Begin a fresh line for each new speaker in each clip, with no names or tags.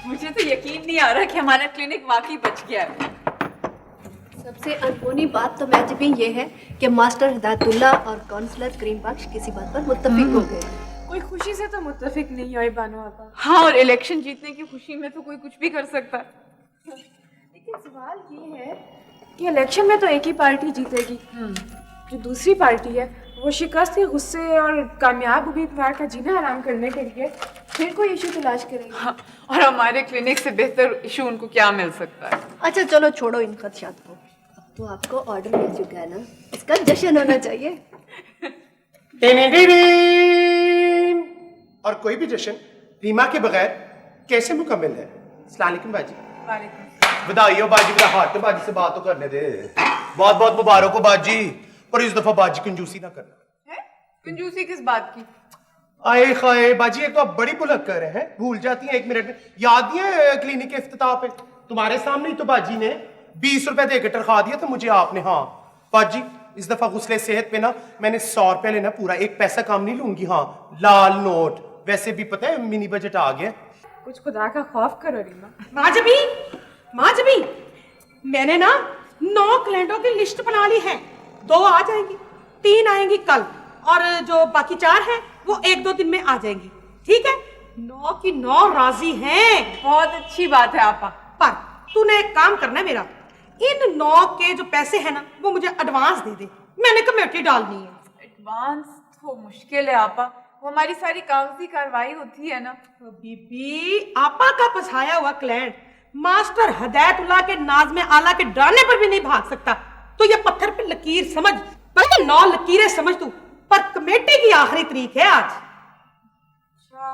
मुझे तो यकीन नहीं आ रहा कि हमारा क्लिनिक वाकई बच गया है।
सबसे अनहोनी बात तो मैजिबी ये है कि मास्टर हिदायतुल्लाह और काउंसलर करीम बख्श किसी बात पर मुत्तफिक हो गए।
कोई खुशी से तो मुत्तफिक नहीं हुई बानो आपा।
हाँ, और इलेक्शन जीतने की खुशी में तो कोई कुछ भी कर सकता है।
लेकिन सवाल ये है कि इलेक्शन में तो एक ही पार्टी जीतेगी, जो दूसरी पार्टी है वो शिकस्त के गुस्से और कामयाब उम्मीदवार का जीना आराम करने के लिए फिर कोई इशू तलाश करेगी।
हाँ, और हमारे क्लिनिक से बेहतर इशू उनको क्या मिल सकता है।
अच्छा चलो छोड़ो इन खदशात को, अब तो आपको ऑर्डर मिल चुका है ना, इसका जश्न होना चाहिए।
और कोई भी जश्न रीमा के बगैर कैसे मुकम्मल है। अस्सलाम वालेकुम बाजी।
वालेकुम।
बधाई हो बाजी, बड़ा हाथ बाजी से बात तो करने दे। बहुत बहुत मुबारक हो बाजी, पर इस दफा बाजी कंजूसी ना करना।
है? कंजूसी किस बात की?
आए खाए बाजी, एक तो आप बड़ी भुलक कर रहे हैं, भूल जाती हैं 1 मिनट में। याद नहीं है क्लिनिक के इफ्तिताह पे तुम्हारे सामने ही तो बाजी ने 20 रुपए देकर टरखा दिया था मुझे आपने। हाँ बाजी, इस दफा गुस्ले सेहत पे ना मैंने 100 रुपए लेना, पूरा 1 पैसा कम नहीं लूंगी। हाँ, लाल नोट। वैसे भी पता है मिनी बजट आ गया।
कुछ खुदा का खौफ करो रीमा।
माजबी, मैंने ना 9 क्लाइंटों की लिस्ट बना ली है। 2 आ जाएंगी, 3 आएंगी कल, और जो बाकी 4 हैं वो 1-2 दिन में आ जाएंगी। ठीक है, 9 की 9 राजी हैं।
बहुत अच्छी बात है आपा।
पर तूने एक काम करना है मेरा, इन 9 के जो पैसे हैं ना वो मुझे एडवांस दे दे, मैंने कमेटी डालनी है।
एडवांस तो मुश्किल है आपा, वो हमारी सारी कागजी कार्रवाई होती है ना।
तो बीबी, आपा का फंसाया हुआ क्लाइंट मास्टर हिदायतुल्लाह के नाज़ में आला के डराने पर भी नहीं भाग सकता। तो ये पत्थर पे लकीर समझ, बल्कि 9 लकीरें समझ तू, पर कमेटी की आखिरी तारीख है आज।
अच्छा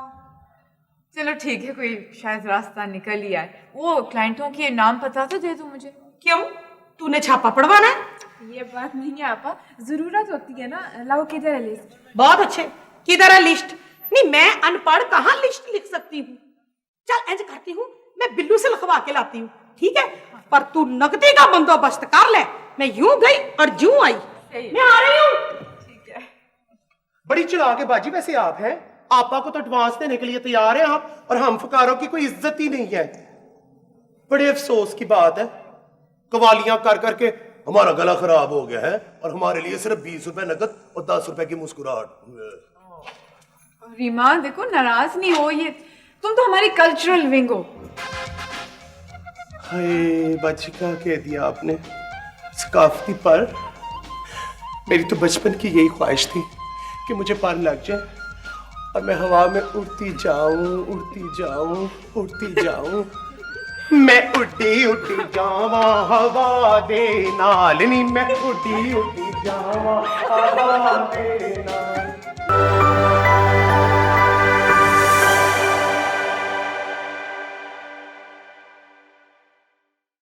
चलो ठीक है, कोई शायद रास्ता निकल ही आए। वो क्लाइंटों के नाम पता तो दे दो मुझे।
क्यों, तूने छापा पड़वाना है?
ये बात नहीं है आपा, जरूरत होती है ना। लाओ किधर है लिस्ट?
बहुत अच्छे, किधर है लिस्ट? नहीं, मैं अनपढ़ कहाँ लिस्ट लिख सकती हूँ। चल इंज करती हूँ, मैं बिल्लू से लिखवा के लाती हूँ, ठीक है? पर तू नकदी का बंदोबस्त कर ले। मैं यूं गई और यूं आई, मैं आ रही हूँ।
ठीक है।
बड़ी चालाक है बाजी वैसे आप हैं। आपा को तो एडवांस देने के लिए तैयार हैं आप, और हम फकारों की कोई इज्जत ही नहीं है। बड़े अफसोस की बात है, कवालियां कर करके हमारा गला खराब हो गया है, और हमारे लिए सिर्फ 20 रुपए नकद और 10 रुपए की मुस्कुराहट।
रीमा देखो, नाराज नहीं हो, ये तुम तो हमारी कल्चरल विंग हो।
हाय बाजी, क्या कह दिया आपने सकाफती पर। मेरी तो बचपन की यही ख्वाहिश थी कि मुझे पर लग जाए और मैं हवा में उड़ती जाऊं, उड़ती जाऊं, उड़ती जाऊं। मैं उड़ी उड़ी जावा हवा दे नाल नी, मैं उड़ी उड़ी जावा हवा दे नाल।